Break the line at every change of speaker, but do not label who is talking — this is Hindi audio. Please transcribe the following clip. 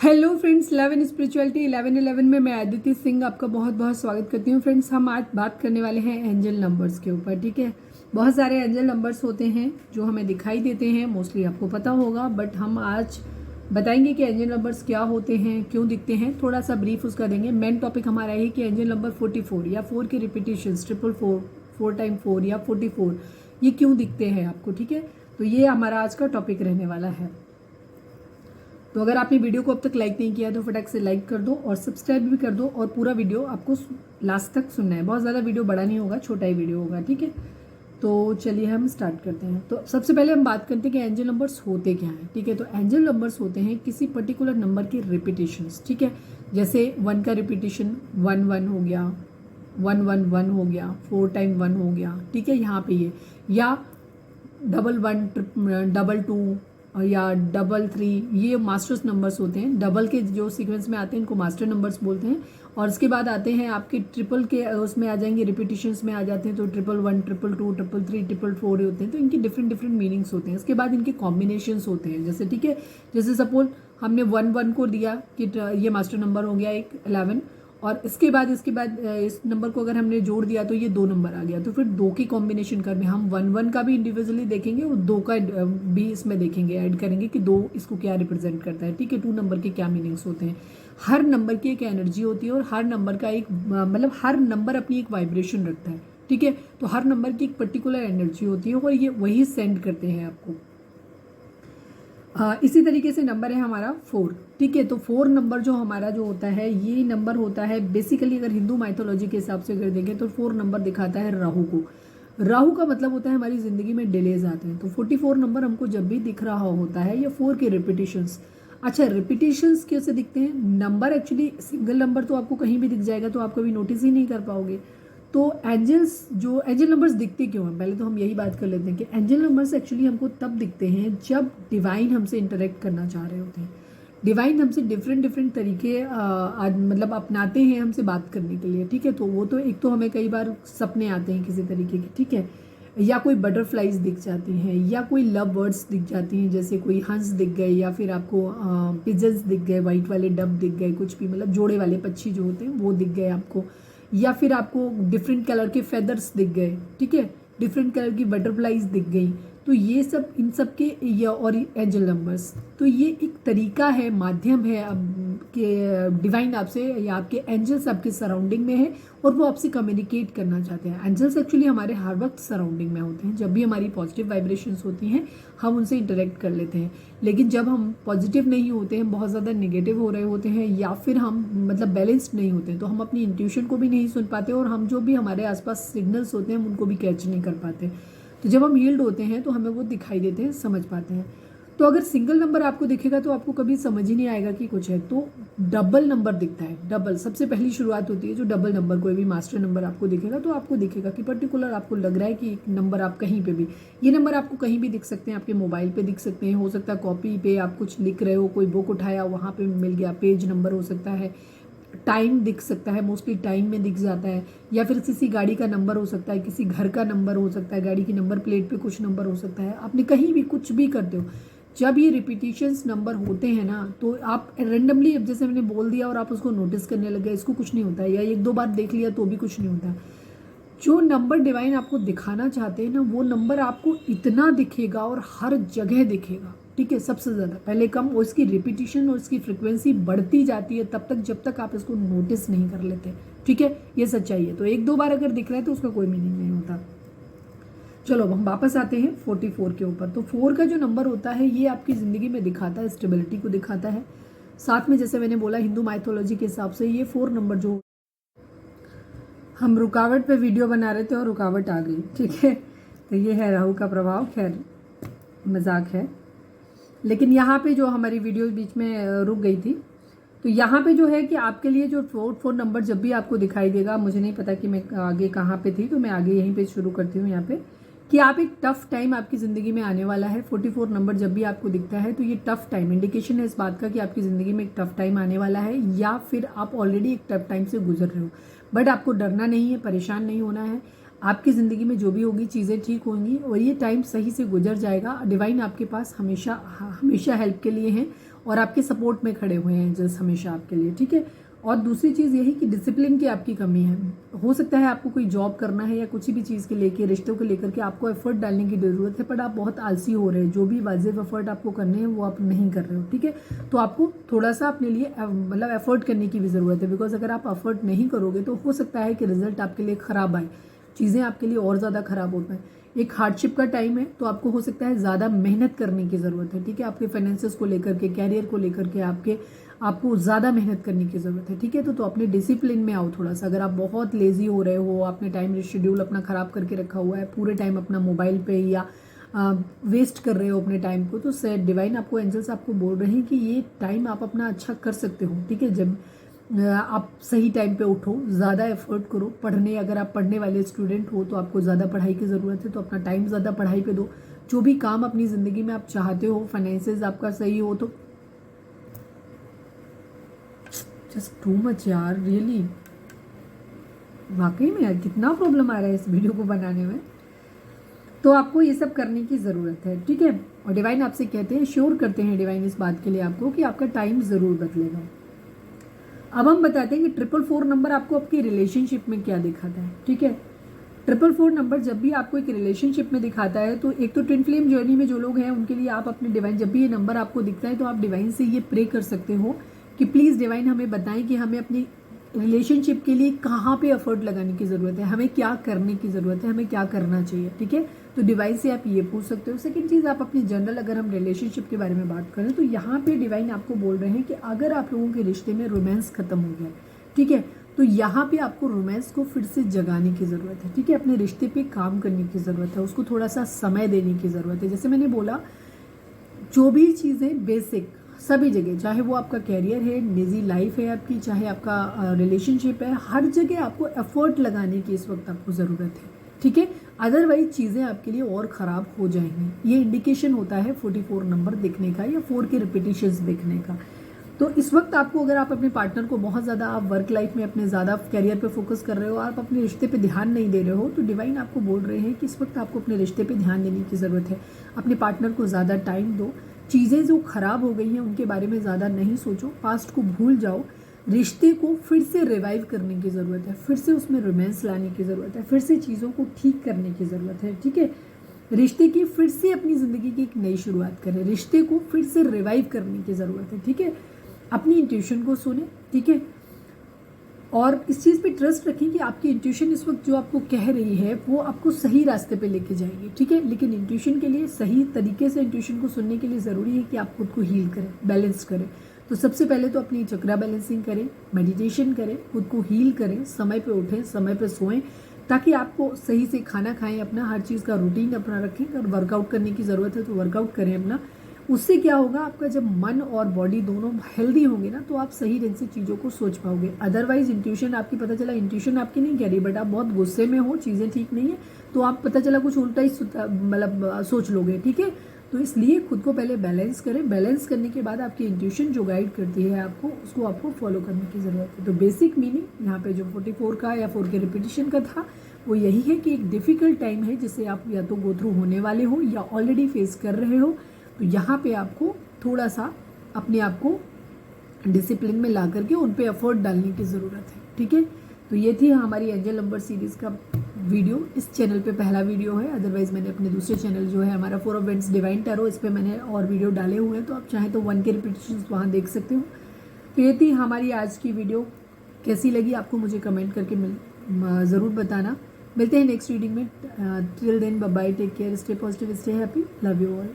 Hello friends, love and spirituality 1111 में मैं अदिति सिंह आपका बहुत बहुत स्वागत करती हूँ। फ्रेंड्स, हम आज बात करने वाले हैं एंजल नंबर्स के ऊपर। ठीक है, बहुत सारे एंजल नंबर्स होते हैं जो हमें दिखाई देते हैं, मोस्टली आपको पता होगा, बट हम आज बताएंगे कि एंजल नंबर्स क्या होते हैं, क्यों दिखते हैं, थोड़ा सा ब्रीफ उसका देंगे। मेन टॉपिक हमारा है कि एंजल नंबर 44 या 4 के रिपीटेशन 444, 4 या 44 ये क्यों दिखते हैं आपको। ठीक है, तो ये हमारा आज का टॉपिक रहने वाला है। तो अगर आपने वीडियो को अब तक लाइक नहीं किया तो फटाक से लाइक कर दो और सब्सक्राइब भी कर दो, और पूरा वीडियो आपको लास्ट तक सुनना है। बहुत ज़्यादा वीडियो बड़ा नहीं होगा, छोटा ही वीडियो होगा। ठीक है, तो चलिए हम स्टार्ट करते हैं। तो सबसे पहले हम बात करते हैं कि एंजल नंबर्स होते क्या हैं। ठीक है, तो एंजल नंबर्स होते हैं किसी पर्टिकुलर नंबर के रिपीटेशंस। ठीक है, जैसे 1 का रिपीटेशन 1 हो गया, 1 हो गया, 4 टाइम 1 हो गया। ठीक है, यहाँ पे ये, या 1 2 या 3 ये मास्टर्स नंबर्स होते हैं। डबल के जो सीक्वेंस में आते हैं इनको मास्टर नंबर्स बोलते हैं। और इसके बाद आते हैं आपके ट्रिपल के, उसमें आ जाएंगे, रिपीटिशंस में आ जाते हैं, तो 111, 222, 333, 444 होते हैं। तो इनकी डिफरेंट डिफरेंट मीनिंग्स होते हैं। इसके बाद इनके कॉम्बिनेशंस होते हैं। जैसे ठीक है, जैसे सपोज हमने 1 को दिया कि ये मास्टर नंबर हो गया एक 11, और इसके बाद इस नंबर को अगर हमने जोड़ दिया तो ये 2 नंबर आ गया। तो फिर 2 की कॉम्बिनेशन कर में हम 1 का भी इंडिविजुअली देखेंगे और 2 का भी इसमें देखेंगे, ऐड करेंगे कि 2 इसको क्या रिप्रेजेंट करता है। ठीक है, 2 नंबर के क्या मीनिंग्स होते हैं। हर नंबर की एक एनर्जी होती है और हर नंबर का एक मतलब हर नंबर अपनी एक वाइब्रेशन रखता है। ठीक है, तो हर नंबर की एक पर्टिकुलर एनर्जी होती है और ये वही सेंड करते हैं आपको। इसी तरीके से नंबर है हमारा 4। ठीक है, तो 4 नंबर जो हमारा जो होता है, ये नंबर होता है बेसिकली, अगर हिंदू माइथोलॉजी के हिसाब से अगर देखें तो 4 नंबर दिखाता है राहु को। राहु का मतलब होता है हमारी जिंदगी में डिलेज आते हैं। तो 44 नंबर हमको जब भी दिख रहा होता है, ये 4 के रिपीटेशंस। अच्छा, रिपीटेशंस कैसे दिखते हैं? नंबर एक्चुअली सिंगल नंबर तो आपको कहीं भी दिख जाएगा, तो आप कभी नोटिस ही नहीं कर पाओगे। तो एंजल नंबर्स दिखते क्यों हैं, पहले तो हम यही बात कर लेते हैं कि एंजल नंबर्स एक्चुअली हमको तब दिखते हैं जब डिवाइन हमसे इंटरेक्ट करना चाह रहे होते हैं। डिवाइन हमसे डिफरेंट डिफरेंट तरीके मतलब अपनाते हैं हमसे बात करने के लिए। ठीक है, तो वो तो एक तो हमें कई बार सपने आते हैं किसी तरीके के। ठीक है, या कोई बटरफ्लाइज दिख जाती हैं, या कोई लव बर्ड्स दिख जाती हैं, जैसे कोई हंस दिख गए, या फिर आपको पिजन्स दिख गए, वाइट वाले डब दिख गए, कुछ भी मतलब जोड़े वाले पक्षी जो होते हैं वो दिख गए आपको, या फिर आपको डिफरेंट कलर के फेदर्स दिख गए। ठीक है, डिफरेंट कलर की बटरफ्लाइज दिख गई। तो ये सब, इन सब के या और एंजल नंबर्स, तो ये एक तरीका है, माध्यम है अब कि डिवाइन आपसे या आपके एंजल्स आपके सराउंडिंग में है और वो आपसे कम्युनिकेट करना चाहते हैं। एंजल्स एक्चुअली हमारे हर वक्त सराउंडिंग में होते हैं। जब भी हमारी पॉजिटिव वाइब्रेशंस होती हैं हम उनसे इंटरेक्ट कर लेते हैं, लेकिन जब हम पॉजिटिव नहीं होते हैं, बहुत ज़्यादा नेगेटिव हो रहे होते हैं, या फिर हम मतलब बैलेंस्ड नहीं होते हैं, तो हम अपनी इंट्यूशन को भी नहीं सुन पाते और हम जो भी हमारे आसपास सिग्नल्स होते हैं हम उनको भी कैच नहीं कर पाते। तो जब हम हील्ड होते हैं तो हमें वो दिखाई देते हैं, समझ पाते हैं। तो अगर सिंगल नंबर आपको दिखेगा तो आपको कभी समझ ही नहीं आएगा कि कुछ है। तो डबल नंबर दिखता है, डबल सबसे पहली शुरुआत होती है। जो डबल नंबर, कोई भी मास्टर नंबर आपको दिखेगा तो आपको दिखेगा कि पर्टिकुलर आपको लग रहा है कि एक नंबर आप कहीं पे भी, ये नंबर आपको कहीं भी दिख सकते हैं, आपके मोबाइल पे दिख सकते हैं, हो सकता है कॉपी पे आप कुछ लिख रहे हो, कोई बुक उठाया वहाँ पे मिल गया, पेज नंबर हो सकता है, टाइम दिख सकता है, मोस्टली टाइम में दिख जाता है, या फिर किसी गाड़ी का नंबर हो सकता है, किसी घर का नंबर हो सकता है, गाड़ी की नंबर प्लेट पे कुछ नंबर हो सकता है, आपने कहीं भी कुछ भी करते हो। जब ये रिपीटिशंस नंबर होते हैं ना, तो आप रेंडमली, अब जैसे मैंने बोल दिया और आप उसको नोटिस करने लगे, इसको कुछ नहीं होता है, या 1-2 बार देख लिया तो भी कुछ नहीं होता। जो नंबर डिवाइन आपको दिखाना चाहते हैं ना, वो नंबर आपको इतना दिखेगा और हर जगह दिखेगा। ठीक है, सबसे ज़्यादा पहले कम और इसकी रिपीटिशन और इसकी फ्रिक्वेंसी बढ़ती जाती है तब तक जब तक आप इसको नोटिस नहीं कर लेते। ठीक है, ये सच्चाई है। तो 1-2 बार अगर दिख रहा है तो उसका कोई मीनिंग नहीं होता। चलो अब हम वापस आते हैं 44 के ऊपर। तो 4 का जो नंबर होता है ये आपकी ज़िंदगी में दिखाता है, स्टेबिलिटी को दिखाता है। साथ में जैसे मैंने बोला, हिंदू माइथोलॉजी के हिसाब से ये 4 नंबर जो, हम रुकावट पे वीडियो बना रहे थे और रुकावट आ गई। ठीक है, तो ये है राहु का प्रभाव, खैर मजाक है। लेकिन यहाँ पे जो हमारी वीडियो बीच में रुक गई थी, तो यहाँ पे जो है कि आपके लिए जो 4 नंबर जब भी आपको दिखाई देगा, मुझे नहीं पता कि मैं आगे कहाँ पे थी, तो मैं आगे यहीं पे शुरू करती हूँ यहाँ पे, कि आप एक टफ टाइम आपकी ज़िंदगी में आने वाला है। 44 नंबर जब भी आपको दिखता है तो ये टफ टाइम इंडिकेशन है इस बात का कि आपकी ज़िंदगी में एक टफ टाइम आने वाला है, या फिर आप ऑलरेडी एक टफ टाइम से गुजर रहे हो। बट आपको डरना नहीं है, परेशान नहीं होना है। आपकी ज़िंदगी में जो भी होगी चीज़ें ठीक होंगी और ये टाइम सही से गुजर जाएगा। डिवाइन आपके पास हमेशा हमेशा हेल्प के लिए हैं और आपके सपोर्ट में खड़े हुए हैं एंजल्स हमेशा आपके लिए, ठीक है। और दूसरी चीज़ यही कि डिसिप्लिन की आपकी कमी है। हो सकता है आपको कोई जॉब करना है या कुछ भी चीज़ के लेके, रिश्तों को लेकर के आपको एफर्ट डालने की ज़रूरत है, पर आप बहुत आलसी हो रहे हैं। जो भी वाजिब एफर्ट आपको करने हैं वो आप नहीं कर रहे हो, ठीक है। तो आपको थोड़ा सा अपने लिए मतलब एफर्ट करने की भी ज़रूरत है, बिकॉज अगर आप एफर्ट नहीं करोगे तो हो सकता है कि रिजल्ट आपके लिए ख़राब आए, चीज़ें आपके लिए और ज़्यादा ख़राब हो पाए। एक हार्डशिप का टाइम है, तो आपको हो सकता है ज़्यादा मेहनत करने की ज़रूरत है, ठीक है। आपके फाइनेंसेस को लेकर के, कैरियर को लेकर के आपको ज़्यादा मेहनत करने की ज़रूरत है, ठीक है। तो अपने डिसिप्लिन में आओ थोड़ा सा। अगर आप बहुत लेजी हो रहे हो, आपने टाइम शेड्यूल अपना ख़राब करके रखा हुआ है, पूरे टाइम अपना मोबाइल पे या वेस्ट कर रहे हो अपने टाइम को, तो सेट डिवाइन आपको, एंजल्स आपको बोल रहे हैं कि ये टाइम आप अपना अच्छा कर सकते हो, ठीक है। जब आप सही टाइम पे उठो, ज़्यादा एफर्ट करो पढ़ने। अगर आप पढ़ने वाले स्टूडेंट हो तो आपको ज़्यादा पढ़ाई की ज़रूरत है, तो अपना टाइम ज़्यादा पढ़ाई पे दो। जो भी काम अपनी ज़िंदगी में आप चाहते हो, फाइनेंसेस आपका सही हो, तो जस्ट टू मच यार, रियली वाकई में यार कितना प्रॉब्लम आ रहा है इस वीडियो को बनाने में। तो आपको ये सब करने की ज़रूरत है, ठीक है। और डिवाइन आपसे कहते हैं, श्योर करते हैं डिवाइन इस बात के लिए आपको कि आपका टाइम ज़रूर बदलेगा। अब हम बताते हैं कि 444 नंबर आपको आपकी रिलेशनशिप में क्या दिखाता है, ठीक है। 444 नंबर जब भी आपको एक रिलेशनशिप में दिखाता है, तो एक तो ट्विन फ्लेम जर्नी में जो लोग हैं उनके लिए आप अपने डिवाइन, जब भी ये नंबर आपको दिखता है तो आप डिवाइन से ये प्रे कर सकते हो कि प्लीज़ डिवाइन हमें बताएं कि हमें अपनी रिलेशनशिप के लिए कहाँ पे एफर्ट लगाने की ज़रूरत है, हमें क्या करने की ज़रूरत है, हमें क्या करना चाहिए, ठीक है। तो डिवाइन से आप ये पूछ सकते हो। सेकंड चीज़, आप अपनी जनरल अगर हम रिलेशनशिप के बारे में बात करें तो यहाँ पे डिवाइन आपको बोल रहे हैं कि अगर आप लोगों के रिश्ते में रोमांस खत्म हो गया, ठीक है, तो यहाँ पे आपको रोमांस को फिर से जगाने की ज़रूरत है, ठीक है। अपने रिश्ते पे काम करने की ज़रूरत है, उसको थोड़ा सा समय देने की ज़रूरत है। जैसे मैंने बोला, जो भी चीज़ें बेसिक सभी जगह, चाहे वो आपका कैरियर है, निजी लाइफ है आपकी, चाहे आपका रिलेशनशिप है, हर जगह आपको एफर्ट लगाने की इस वक्त आपको ज़रूरत है, ठीक है। अदरवाइज चीज़ें आपके लिए और ख़राब हो जाएंगी। ये इंडिकेशन होता है 44 नंबर दिखने का या 4 के रिपीटिशंस दिखने का। तो इस वक्त आपको, अगर आप अपने पार्टनर को बहुत ज़्यादा, आप वर्क लाइफ में अपने ज़्यादा कैरियर पे फोकस कर रहे हो, आप अपने रिश्ते पे ध्यान नहीं दे रहे हो, तो डिवाइन आपको बोल रहे हैं कि इस वक्त आपको अपने रिश्ते पे ध्यान देने की ज़रूरत है। अपने पार्टनर को ज़्यादा टाइम दो, चीज़ें जो ख़राब हो गई हैं उनके बारे में ज़्यादा नहीं सोचो, पास्ट को भूल जाओ। रिश्ते को फिर से रिवाइव करने की ज़रूरत है, फिर से उसमें रोमांस लाने की ज़रूरत है, फिर से चीज़ों को ठीक करने की ज़रूरत है, ठीक है। रिश्ते की फिर से अपनी ज़िंदगी की एक नई शुरुआत करें, रिश्ते को फिर से रिवाइव करने की ज़रूरत है, ठीक है। अपनी इंट्यूशन को सुने, ठीक है। और इस चीज़ पे ट्रस्ट रखें कि आपकी इंट्यूशन इस वक्त जो आपको कह रही है वो आपको सही रास्ते पे लेके जाएगी, ठीक है। लेकिन इंट्यूशन के लिए, सही तरीके से इंट्यूशन को सुनने के लिए ज़रूरी है कि आप खुद को हील करें, बैलेंस करें। तो सबसे पहले तो अपनी चक्रा बैलेंसिंग करें, मेडिटेशन करें, खुद को हील करें, समय पे उठें, समय पे सोएं, ताकि आपको सही से खाना खाएं, अपना हर चीज़ का रूटीन अपना रखें। अगर वर्कआउट करने की ज़रूरत है तो वर्कआउट करें अपना। उससे क्या होगा, आपका जब मन और बॉडी दोनों हेल्दी होंगे ना, तो आप सही ढंग से चीज़ों को सोच पाओगे। अदरवाइज इंट्यूशन आपकी, पता चला इंट्यूशन आपकी नहीं कह रही, बट आप बहुत गुस्से में हो, चीज़ें ठीक नहीं है, तो आप पता चला कुछ उल्टा ही मतलब सोच लोगे, ठीक है। तो इसलिए खुद को पहले बैलेंस करें। बैलेंस करने के बाद आपकी इंट्यूशन जो गाइड करती है आपको, उसको आपको फॉलो करने की ज़रूरत है। तो बेसिक मीनिंग यहाँ पे जो 44 का या 4 के रिपीटिशन का था वो यही है कि एक डिफ़िकल्ट टाइम है जिसे आप या तो गो थ्रू होने वाले हो या ऑलरेडी फेस कर रहे हो। तो यहाँ पे आपको थोड़ा सा अपने आप को डिसिप्लिन में ला करके उन पे एफर्ट डालने की ज़रूरत है, ठीक है। तो ये थी हमारी एंजल नंबर सीरीज़ का वीडियो। इस चैनल पे पहला वीडियो है, अदरवाइज़ मैंने अपने दूसरे चैनल जो है हमारा 4 ऑफ वेंट्स डिवाइन टैरो, इस पर मैंने और वीडियो डाले हुए हैं, तो आप चाहें तो 1 के रिपीटिशंस वहाँ देख सकते हो। तो ये थी हमारी आज की वीडियो। कैसी लगी आपको मुझे कमेंट करके ज़रूर बताना। मिलते हैं नेक्स्ट रीडिंग में। Till then bye bye, take care, stay positive, stay happy, love you all.